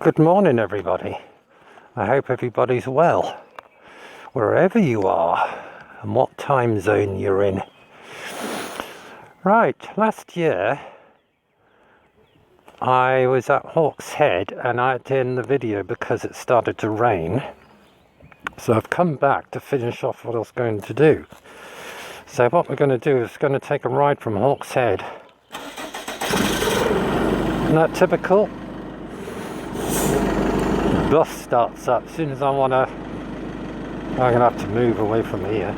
Good morning, everybody. I hope everybody's well, wherever you are and what time zone you're in. Right, last year I was at Hawks Head and I had to end the video because it started to rain. So I've come back to finish off what I was going to do. So what we're going to do is going to take a ride from Hawks Head. Isn't that typical? Bus starts up as soon as I'm gonna have to move away from here.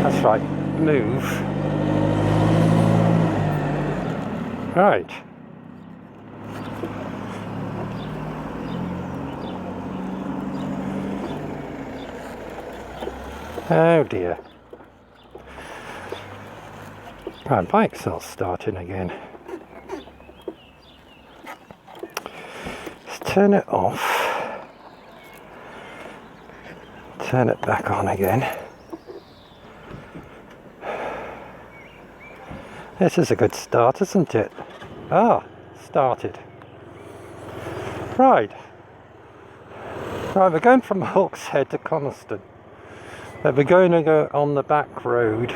That's right, move. Right. Oh dear. My bike's all starting again. Let's turn it off. Turn it back on again. This is a good start, isn't it? Ah, started. Right. Right, we're going from Hawks Head to Coniston. But we're going to go on the back road.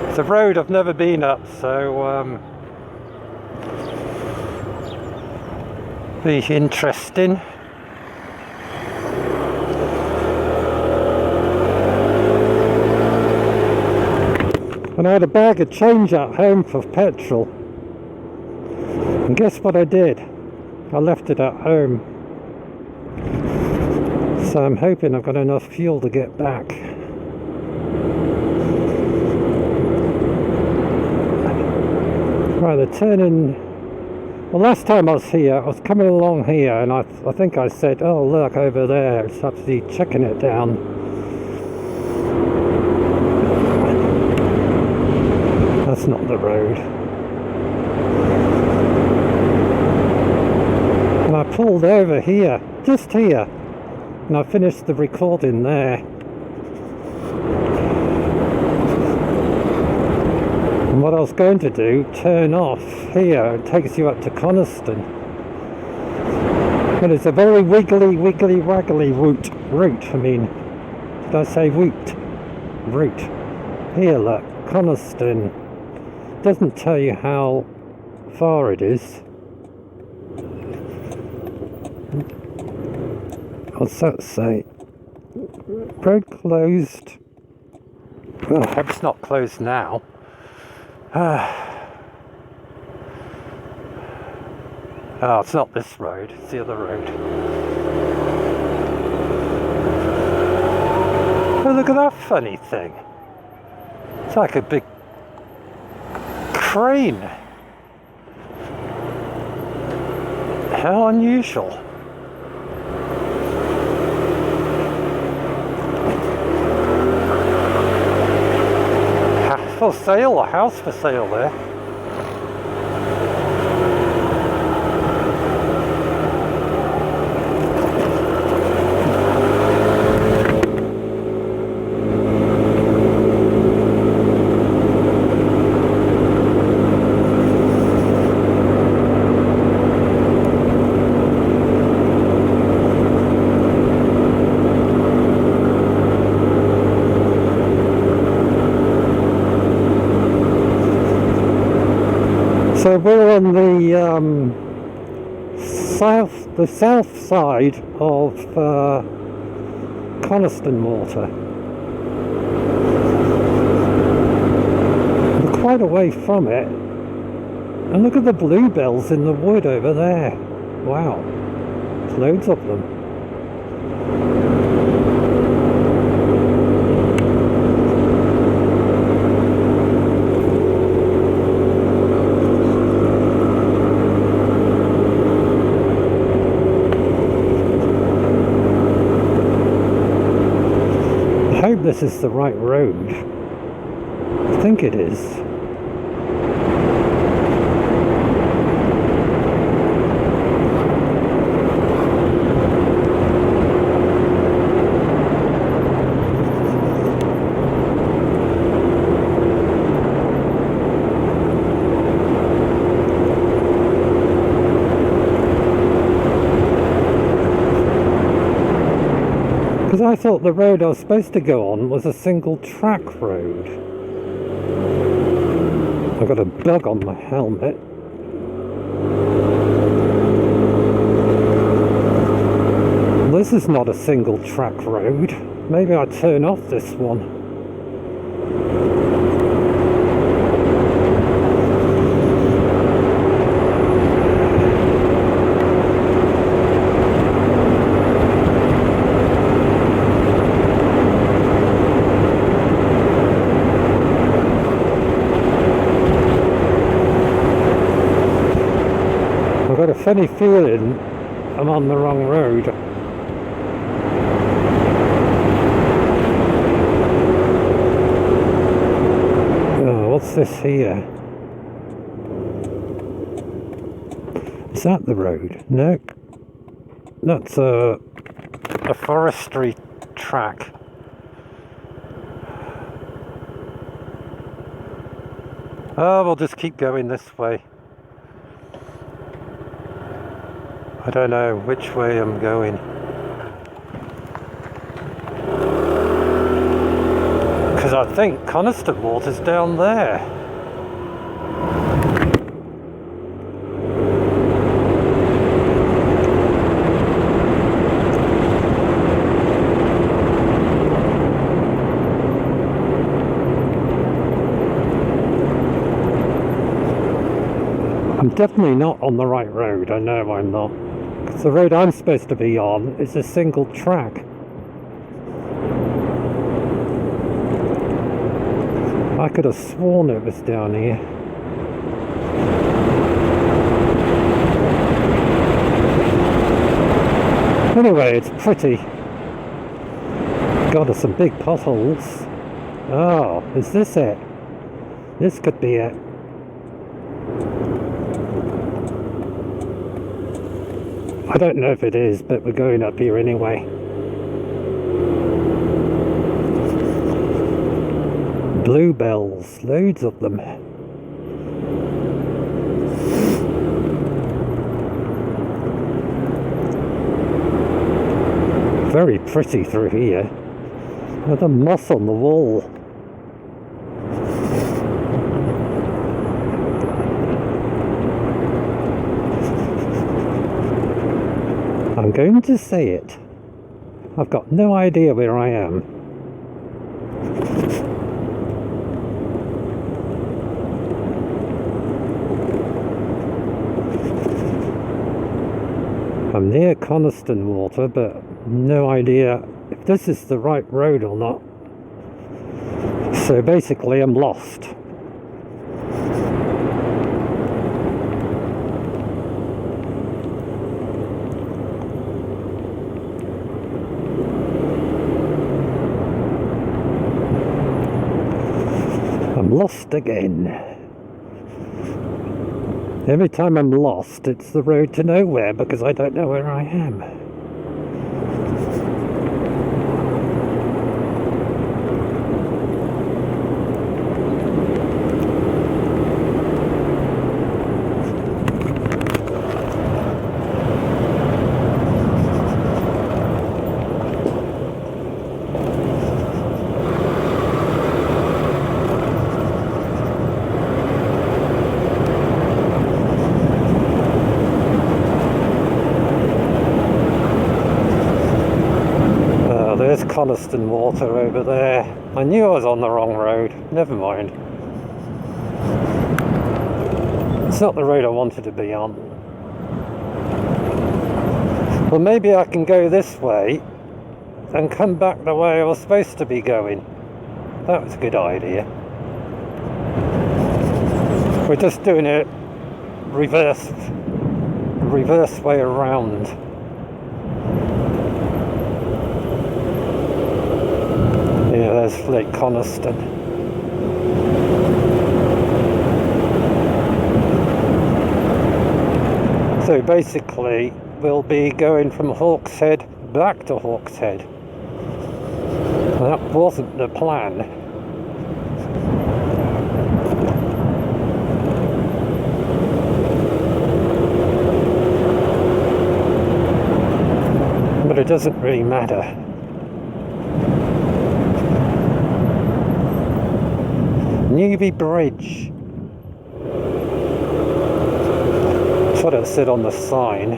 It's a road I've never been up, so be interesting. And I had a bag of change at home for petrol. And guess what I did? I left it at home. So I'm hoping I've got enough fuel to get back. Right, they're turning. Well, last time I was here, I was coming along here, and I think I said, "Oh, look over there." It's actually checking it down. That's not the road. And I pulled over here, just here, and I finished the recording there. And what I was going to do, turn off here, it takes you up to Coniston. But it's a very wiggly waggly route, I mean, did I say route? Here look, Coniston. Doesn't tell you how far it is. What's that say? Road closed. Well, I hope it's not closed now. Oh, it's not this road, it's the other road. Oh, look at that funny thing. It's like a big crane. How unusual. For sale, a house for sale there. So we're on the south side of Coniston Water. We're quite away from it. And look at the bluebells in the wood over there. Wow, there's loads of them. I hope this is the right road. I think it is. Because I thought the road I was supposed to go on was a single track road. I've got a bug on my helmet. This is not a single track road. Maybe I turn off this one. I've got a funny feeling I'm on the wrong road. Oh, what's this here? Is that the road? No. That's a forestry track. Oh, we'll just keep going this way. I don't know which way I'm going. Because I think Coniston Water's down there. I'm definitely not on the right road. I know I'm not. Because the road I'm supposed to be on is a single track. I could have sworn it was down here. Anyway, it's pretty. God, there's some big potholes. Oh, is this it? This could be it. I don't know if it is, but we're going up here anyway. Bluebells, loads of them. Very pretty through here. There's a moss on the wall. I'm going to say it. I've got no idea where I am. I'm near Coniston Water, but no idea if this is the right road or not. So basically I'm lost. I'm lost again. Every time I'm lost, it's the road to nowhere because I don't know where I am. There's Coniston Water over there. I knew I was on the wrong road. Never mind. It's not the road I wanted to be on. Well, maybe I can go this way and come back the way I was supposed to be going. That was a good idea. We're just doing it reverse way around. Yeah, there's Lake Coniston. So basically, we'll be going from Hawkshead back to Hawkshead. That wasn't the plan. But it doesn't really matter. Newby Bridge. That's what it said on the sign.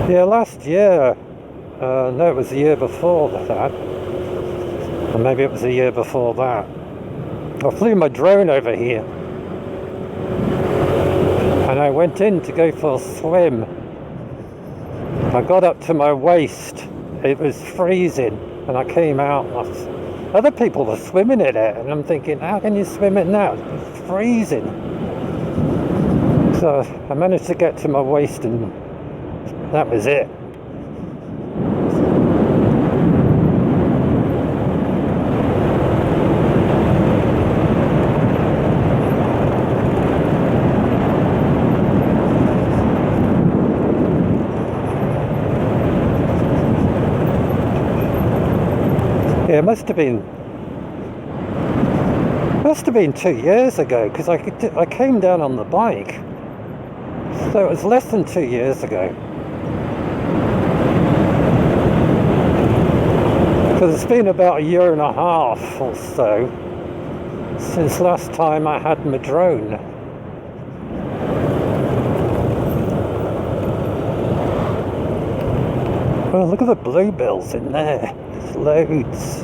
Yeah, last year, no, it was the year before that, or maybe it was the year before that, I flew my drone over here, and I went in to go for a swim. I got up to my waist, it was freezing, and I came out, other people were swimming in it, and I'm thinking, how can you swim in that? It's freezing. So I managed to get to my waist, and that was it. Yeah, it must have been 2 years ago, because I came down on the bike, so it was less than 2 years ago. Because it's been about a year and a half or so since last time I had my drone. Well, look at the bluebells in there. There's loads.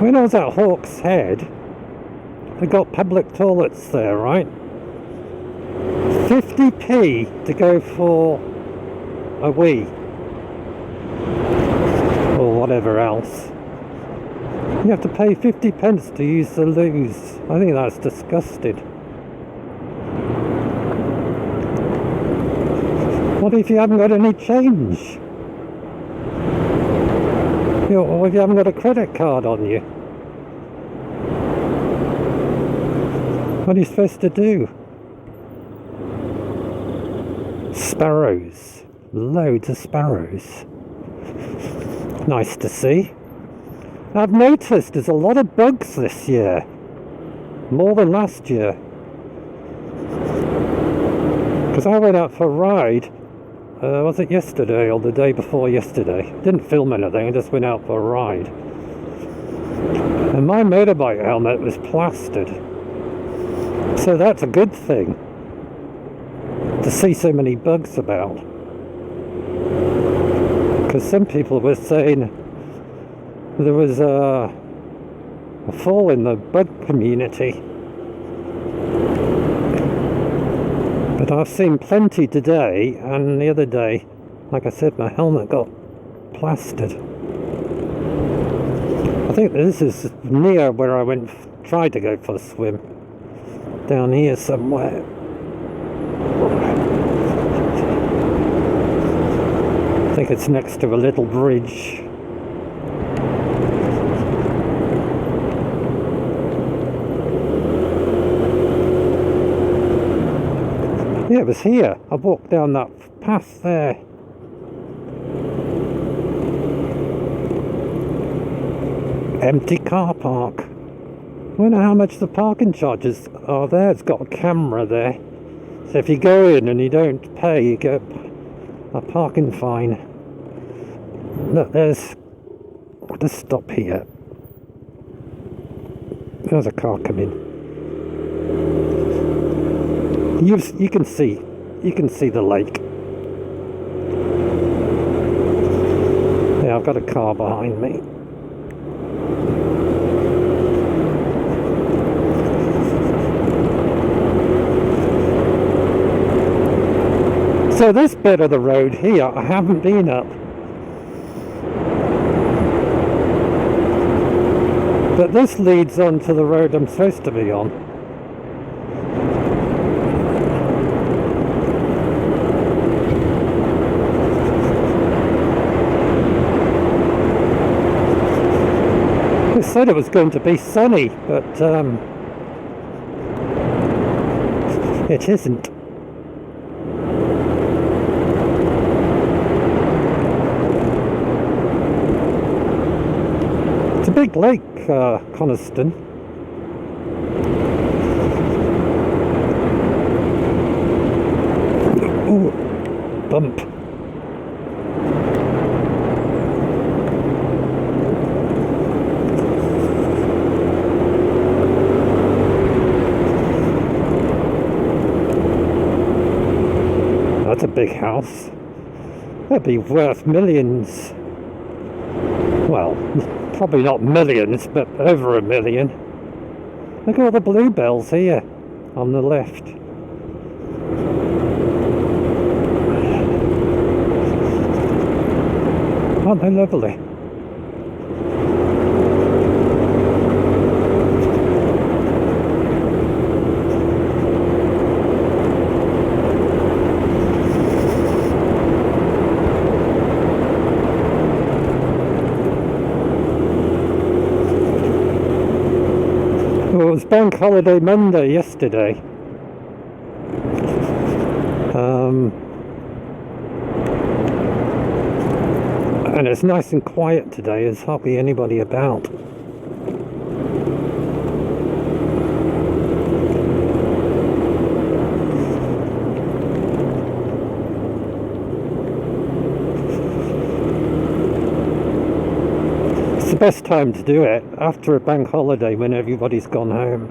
When I was at Hawks Head, they got public toilets there, right? 50p to go for a wee. Or whatever else. You have to pay 50 pence to use the loos. I think that's disgusting. What if you haven't got any change? Or if you haven't got a credit card on you? What are you supposed to do? Sparrows. Loads of sparrows. Nice to see. I've noticed there's a lot of bugs this year. More than last year. Because I went out for a ride. Was it yesterday or the day before yesterday? Didn't film anything, I just went out for a ride. And my motorbike helmet was plastered. So that's a good thing. To see so many bugs about. Because some people were saying there was a fall in the bug community. But I've seen plenty today, and the other day, like I said, my helmet got plastered. I think this is near where I tried to go for a swim. Down here somewhere. I think it's next to a little bridge. Yeah, it was here. I walked down that path there. Empty car park. I wonder how much the parking charges are there. It's got a camera there. So if you go in and you don't pay, you get a parking fine. Look, there's... Let's stop here. There's a car coming. You can see the lake. Yeah, I've got a car behind me. So this bit of the road here, I haven't been up. But this leads on to the road I'm supposed to be on. They said it was going to be sunny, but it isn't. It's a big lake, Coniston. Ooh, bump. That's a big house. That'd be worth millions. Well, probably not millions, but over a million. Look at all the bluebells here on the left. Aren't they lovely? Well, it was Bank Holiday Monday yesterday. And it's nice and quiet today. There's hardly anybody about. It's the best time to do it, after a bank holiday when everybody's gone home.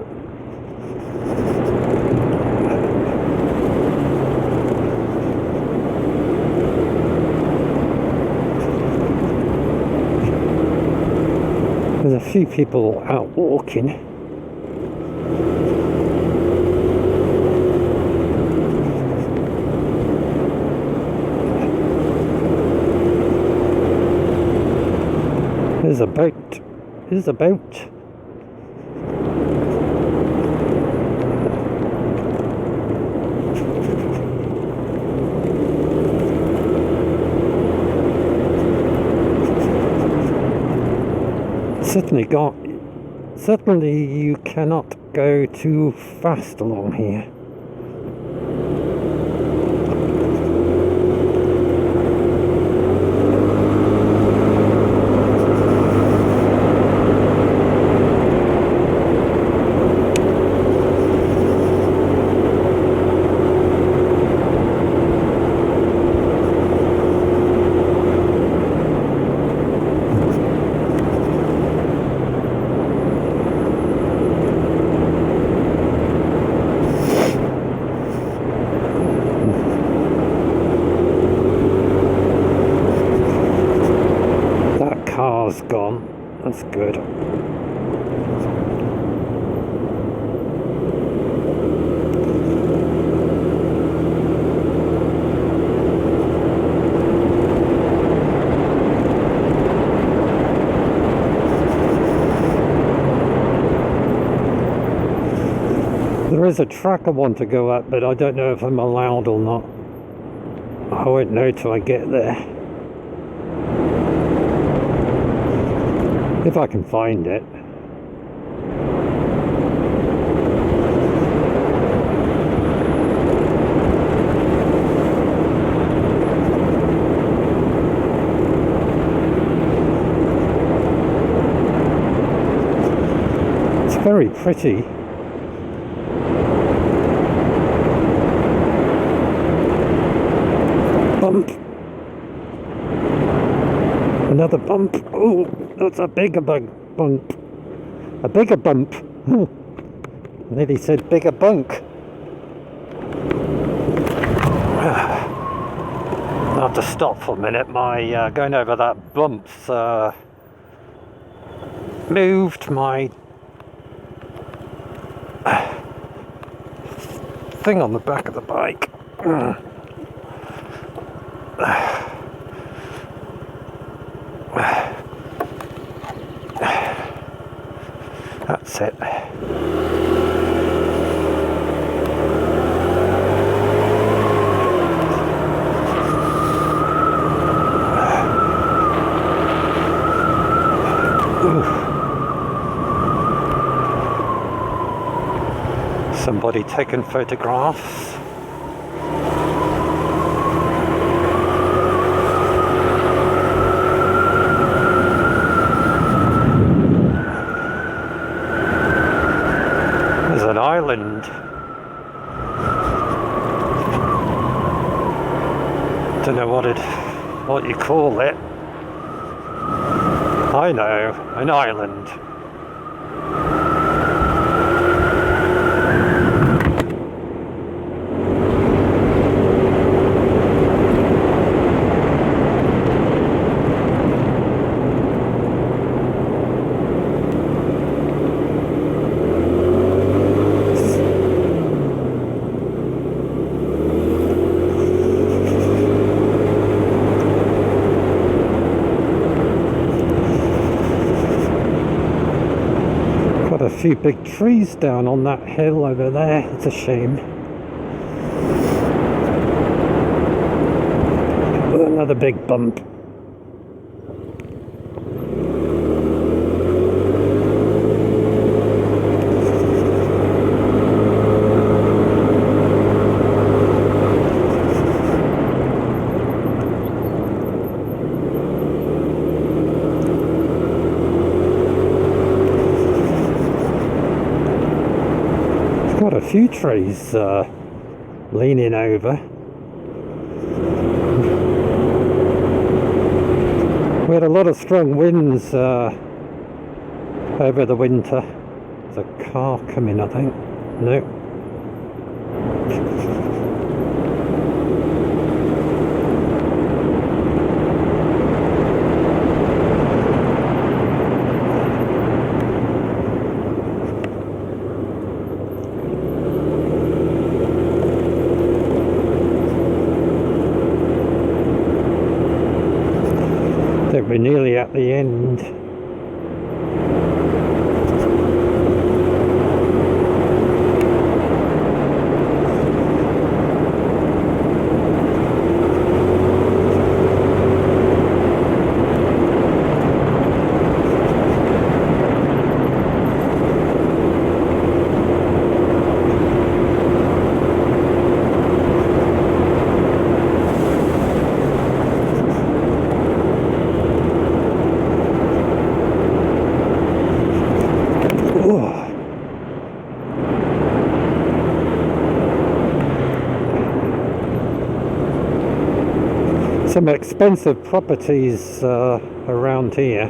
There's a few people out walking. There's a boat. There's a boat. Certainly you cannot go too fast along here. Car's gone. That's good. There is a track I want to go up, but I don't know if I'm allowed or not. I won't know till I get there. If I can find it. It's very pretty. Bump. Another bump. Oh, that's a bigger bump. A bigger bump. Nearly said bigger bunk. I'll have to stop for a minute. My going over that bump's moved my thing on the back of the bike. Somebody taking photographs. There's an island. Don't know what you call it. I know, an island. Got a few big trees down on that hill over there. It's a shame. Another big bump. Got a few trees leaning over. We had a lot of strong winds over the winter. There's a car coming, I think. No. I think we're nearly at the end. Some expensive properties around here.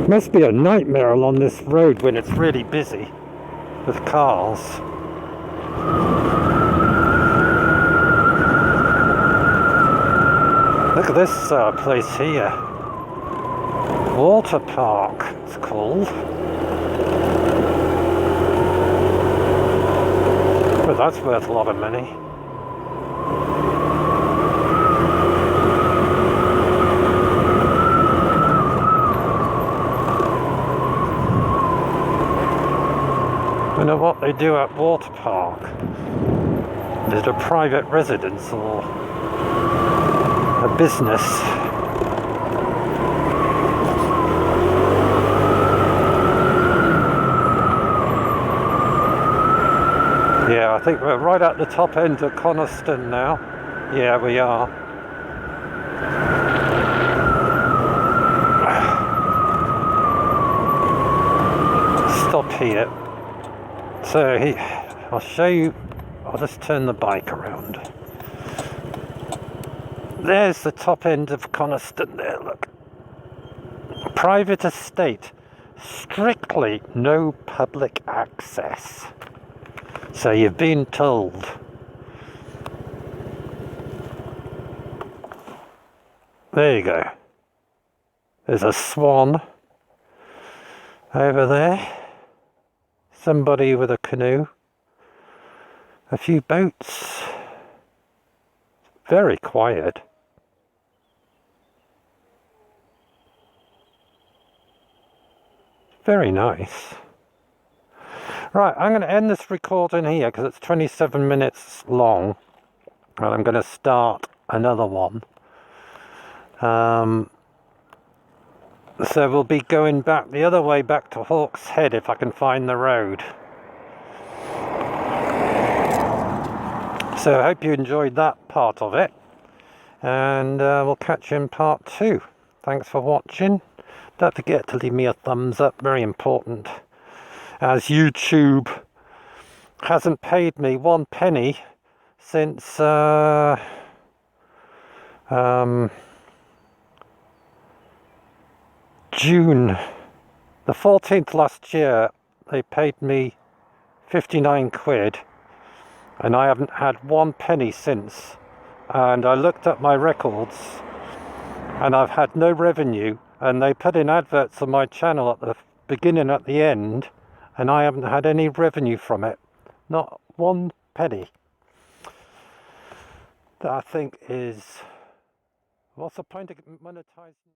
Must be a nightmare along this road when it's really busy with cars. Look at this place here. Water Park, it's called. But that's worth a lot of money. I know what they do at Water Park. Is it a private residence or a business? Yeah, I think we're right at the top end of Coniston now. Yeah, we are. Stop here. So I'll show you. I'll just turn the bike around. There's the top end of Coniston there, look. Private estate. Strictly no public access. So you've been told. There you go. There's a swan over there. Somebody with a canoe. A few boats. Very quiet. Very nice. Right, I'm going to end this recording here because it's 27 minutes long. And I'm going to start another one. So we'll be going back the other way back to Hawk's Head if I can find the road. So I hope you enjoyed that part of it. And we'll catch you in part 2. Thanks for watching. Don't forget to leave me a thumbs up, very important. As YouTube hasn't paid me 1 penny since June the 14th last year. They paid me 59 quid and I haven't had 1 penny since. And I looked at my records and I've had no revenue, and they put in adverts on my channel at the beginning, at the end, and I haven't had any revenue from it. Not 1 penny. That I think is, what's the point of monetizing?